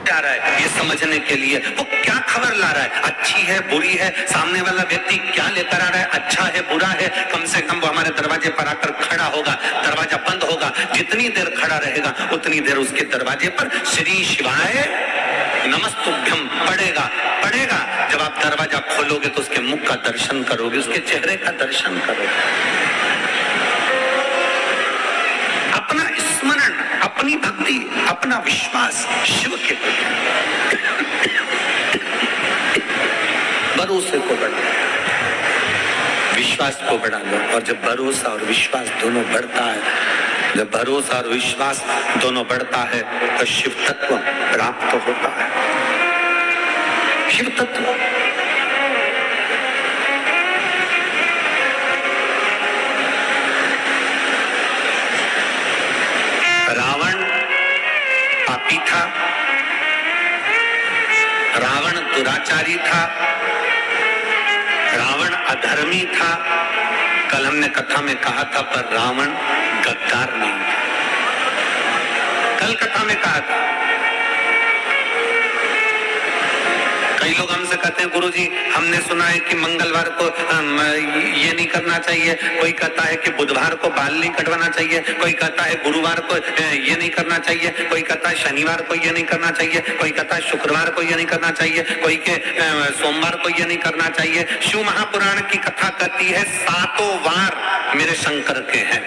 आ रहा है ये समझने के लिए वो क्या खबर ला रहा है, अच्छी है बुरी है, सामने वाला व्यक्ति क्या लेकर आ रहा है, अच्छा है बुरा है, कम से कम वो हमारे दरवाजे पर आकर खड़ा होगा, दरवाजा बंद होगा, जितनी देर खड़ा रहेगा उतनी देर उसके दरवाजे पर श्री शिवाय नमस्तुभ्यम पड़ेगा। जब आप दरवाजा खोलोगे तो उसके मुख का दर्शन करोगे, उसके चेहरे का दर्शन करोगे। अपना स्मरण, अपनी भक्ति, अपना विश्वास शिव के प्रति, भरोसे को बढ़ा, विश्वास को बढ़ा लो। और जब भरोसा और विश्वास दोनों बढ़ता है, जब भरोसा और विश्वास दोनों बढ़ता है तो शिव तत्व प्राप्त होता है। शिव तत्व रावण पापी था, रावण दुराचारी था, रावण अधर्मी था। कल हमने कथा में कहा था, पर रावण गद्दार नहीं था। कल कथा में कहा था। कई लोग हमसे कहते हैं गुरुजी हमने सुना है कि मंगलवार को ये नहीं करना चाहिए, कोई कहता है कि बुधवार को बाल नहीं कटवाना चाहिए, कोई कहता है गुरुवार को ये नहीं करना चाहिए, कोई कहता है शनिवार को ये नहीं करना चाहिए, कोई कहता है शुक्रवार को ये नहीं करना चाहिए, कोई के सोमवार को ये नहीं करना चाहिए। शिव महापुराण की कथा कहती है 7 वार मेरे शंकर के हैं।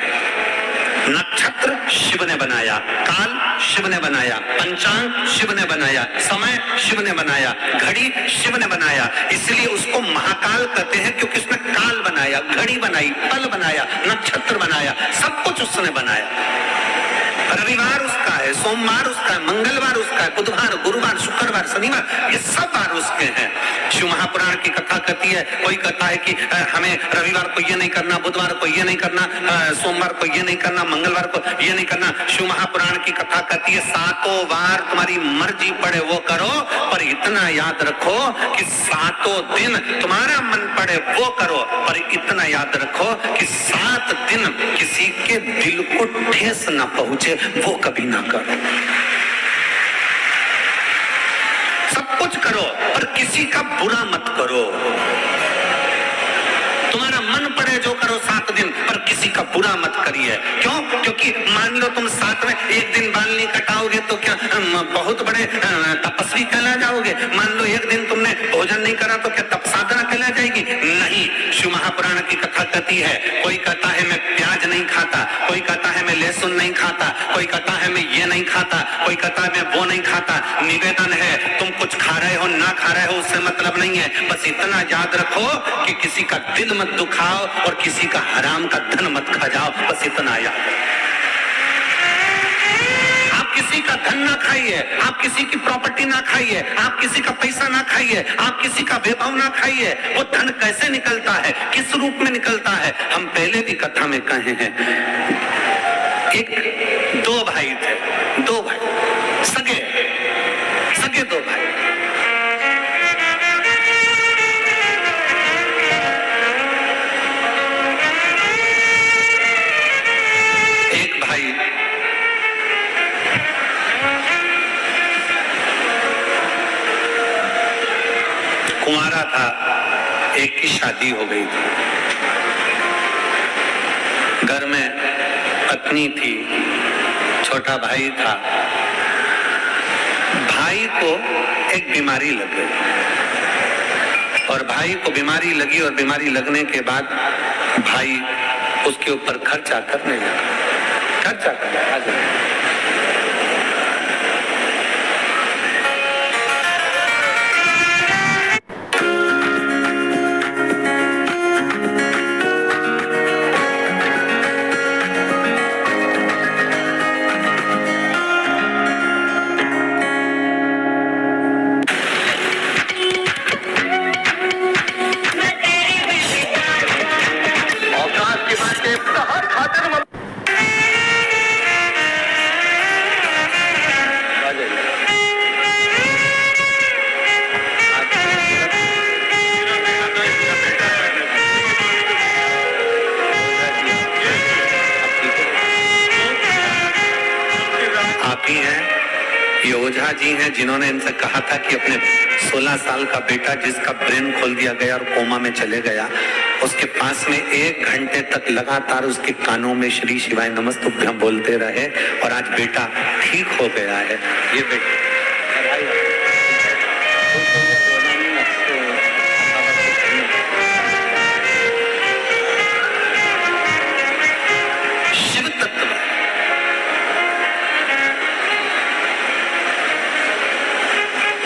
नक्षत्र शिव ने बनाया, काल शिव ने बनाया, पंचांग शिव ने बनाया, समय शिव ने बनाया, घड़ी शिव ने बनाया। इसलिए उसको महाकाल कहते हैं क्योंकि उसने काल बनाया, घड़ी बनाई, पल बनाया, नक्षत्र बनाया, सब कुछ उसने बनाया। रविवार उसका है, सोमवार उसका है, मंगलवार उसका है, बुधवार, गुरुवार, शुक्रवार, शनिवार, ये सब वार उसके हैं। शिव महापुराण की कथा कहती है, कोई कहता है कि हमें रविवार को ये नहीं करना, बुधवार को ये नहीं करना, सोमवार को ये नहीं करना, मंगलवार को ये नहीं करना। शिव महापुराण की कथा कहती है 7 वार तुम्हारी मर्जी पड़े वो करो, पर इतना याद रखो कि 7 दिन तुम्हारा मन पड़े वो करो, पर इतना याद रखो कि 7 दिन किसी के दिल को ठेस न पहुंचे वो कभी ना करो। सब कुछ करो पर किसी का बुरा मत करो। तुम्हारा मन पड़े जो करो 7 दिन, पर किसी का बुरा मत करिए। क्यों? क्योंकि मान लो तुम 7 में एक दिन बाल नहीं कटाओगे तो क्या बहुत बड़े तपस्वी कहला जाओगे? मान लो एक दिन तुमने भोजन नहीं करा तो क्या तप साधना कहला जाएगी? नहीं। शिव महापुराण की कथा कहती है, कोई कहता है मैं प्याज नहीं खाता, कोई कहता है मैं लहसुन नहीं खाता, कोई कहता है मैं ये नहीं खाता, कोई कहता है मैं वो नहीं खाता। निवेदन है, तुम कुछ खा रहे हो ना खा रहे हो उससे मतलब नहीं है, बस इतना याद रखो कि किसी का दिल मत दुखाओ और किसी का हराम का धन मत खा जाओ, बस इतना याद रखो। आप किसी का धन ना खाइए, आप किसी की प्रॉपर्टी ना खाइए, आप किसी का पैसा ना खाइए, आप किसी का वैभव ना खाइए। वो धन कैसे निकलता है, किस रूप में निकलता है, हम पहले भी कथा में कहे हैं। एक 2 भाई थे, 2 भाई सगे 2 भाई। एक भाई कुंवारा था, एक की शादी हो गई थी, घर में पत्नी थी, छोटा भाई था। भाई को एक बीमारी लग गई और भाई को बीमारी लगी और बीमारी लगने के बाद भाई उसके ऊपर खर्चा करने लगा। खर्चा करने ओझा जी हैं जिन्होंने इनसे कहा था कि अपने 16 साल का बेटा जिसका ब्रेन खोल दिया गया और कोमा में चले गया, उसके पास में 1 घंटे तक लगातार उसके कानों में श्री शिवाय नमस्तुभ्यं बोलते रहे और आज बेटा ठीक हो गया है। ये बेटा शिव तत्व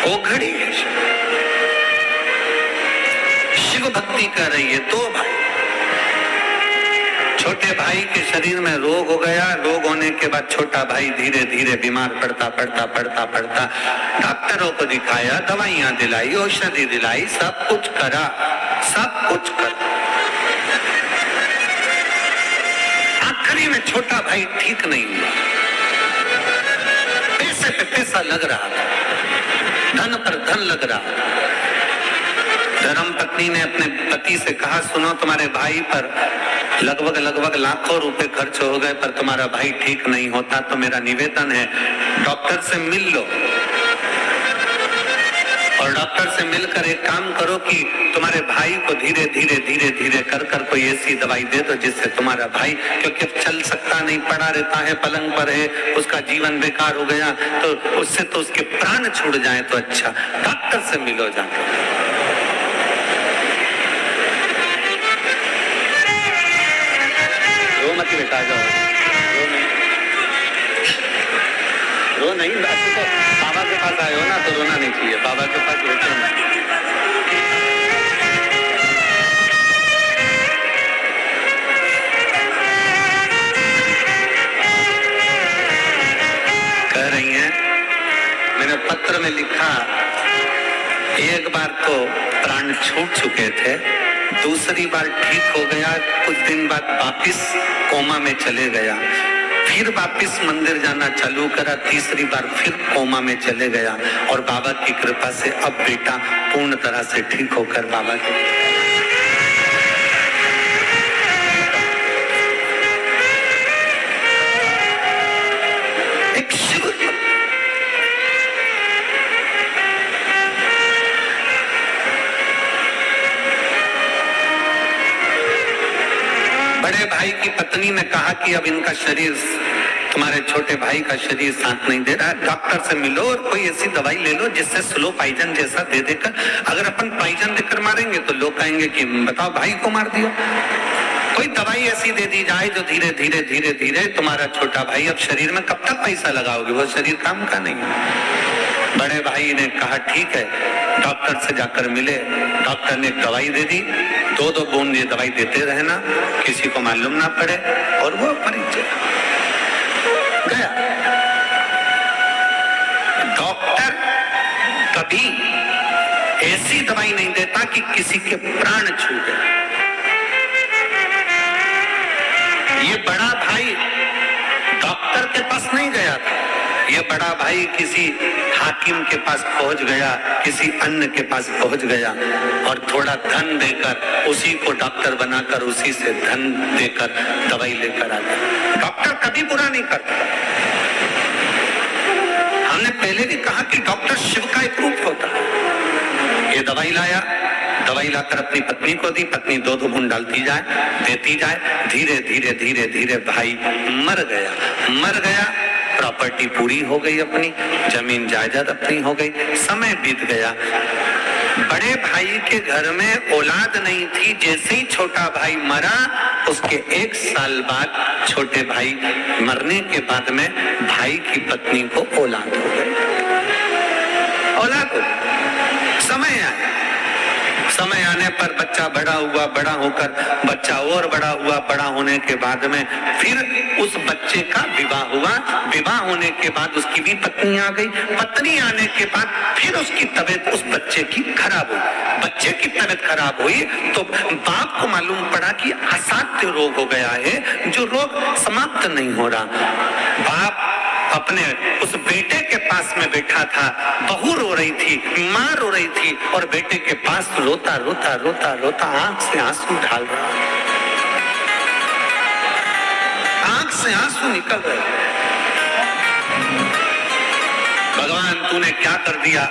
ओघड़ी है। शिव भक्ति कर रही है। 2 भाई, छोटे भाई के शरीर में रोग हो गया। रोग होने के बाद छोटा भाई धीरे धीरे बीमार पड़ता डॉक्टरों को दिखाया, दवाइयां दिलाई, औषधि दिलाई, सब कुछ करा। आखिरी में छोटा भाई ठीक नहीं हुआ। पैसे पे पैसा लग रहा था, धन पर धन लग रहा। धर्म पत्नी ने अपने पति से कहा, सुनो तुम्हारे भाई पर लगभग लाखों रुपए खर्च हो गए पर तुम्हारा भाई ठीक नहीं होता, तो मेरा निवेदन है डॉक्टर से मिल लो और डॉक्टर से मिलकर एक काम करो कि तुम्हारे भाई को धीरे धीरे कर कोई ऐसी दवाई दे दो जिससे तुम्हारा भाई, क्योंकि चल सकता नहीं, पड़ा रहता है, पलंग पर है, उसका जीवन बेकार हो गया, तो उससे तो उसके प्राण छूट जाए तो अच्छा, डॉक्टर से मिलो जाकर। रो मत बेटा, जाओ, रो नहीं, तो बाबा के पास आए हो ना, तो रोना नहीं चाहिए, बाबा के पास रोते हैं। कह रही हैं, मैंने पत्र में लिखा, एक बार तो प्राण छूट चुके थे, दूसरी बार ठीक हो गया, कुछ दिन बाद वापिस कोमा में चले गया, फिर वापिस मंदिर जाना चालू करा, तीसरी बार फिर कोमा में चले गया और बाबा की कृपा से अब बेटा पूर्ण तरह से ठीक होकर बाबा के एक शिव बड़े भाई की पत्नी ने कहा कि अब इनका शरीर, तुम्हारे छोटे भाई का शरीर साथ नहीं दे रहा है, डॉक्टर से मिलो और कोई ऐसी दवाई ले लो जिससे स्लो पॉइजन जैसा दे देकर, अगर अपन पॉइजन देकर मारेंगे तो लोग कहेंगे कि बताओ भाई को मार दिया। कोई दवाई ऐसी दे दी जाए जो धीरे धीरे तुम्हारा छोटा भाई, अब शरीर में कब तक पैसा लगाओगे, वो शरीर काम का नहीं है। बड़े भाई ने कहा ठीक है, डॉक्टर से जाकर मिले, डॉक्टर ने दवाई दे दी, 2-2 बूंद ये दवाई देते रहना, किसी को मालूम ना पड़े, और वो मरीज गया। डॉक्टर कभी ऐसी दवाई नहीं देता कि किसी के प्राण छूटे। ये बड़ा भाई डॉक्टर के पास नहीं गया था, ये बड़ा भाई किसी हाकिम के पास पहुंच गया, किसी अन्य के पास पहुंच गया और थोड़ा धन देकर उसी को डॉक्टर बनाकर उसी से धन देकर दवाई लेकर आ गया। डॉक्टर कभी बुरा नहीं करता। हमने पहले भी कहा कि डॉक्टर शिव का एक रूप होता है। ये दवाई लाया, दवाई लाकर अपनी पत्नी को दी, पत्नी 2-2 बूंद डालती जाए, देती जाए, धीरे धीरे भाई मर गया। प्रॉपर्टी पूरी हो गई, अपनी जमीन जायदाद अपनी हो गई, समय बीत गया। बड़े भाई के घर में औलाद नहीं थी, जैसे ही छोटा भाई मरा उसके 1 साल बाद छोटे भाई मरने के बाद में भाई की पत्नी को औलाद हो गई। समय आने पर बच्चा बड़ा होकर बच्चा और बड़ा हुआ, बड़ा होने के बाद में फिर उस बच्चे का विवाह होने के बाद उसकी भी पत्नी आ गई, पत्नी आने के बाद फिर उसकी तबीयत उस बच्चे की खराब हुई। बच्चे की तबीयत खराब हुई तो बाप को मालूम पड़ा कि असाध्य रोग हो गया है, जो रोग समाप्त नहीं हो रहा। बाप अपने उस बेटे के पास में बैठा था, बहू रो रही थी, माँ रो रही थी और बेटे के पास रोता आंख से आंसू ढाल रहा, आंख से आंसू निकल रहे। भगवान तूने क्या कर दिया।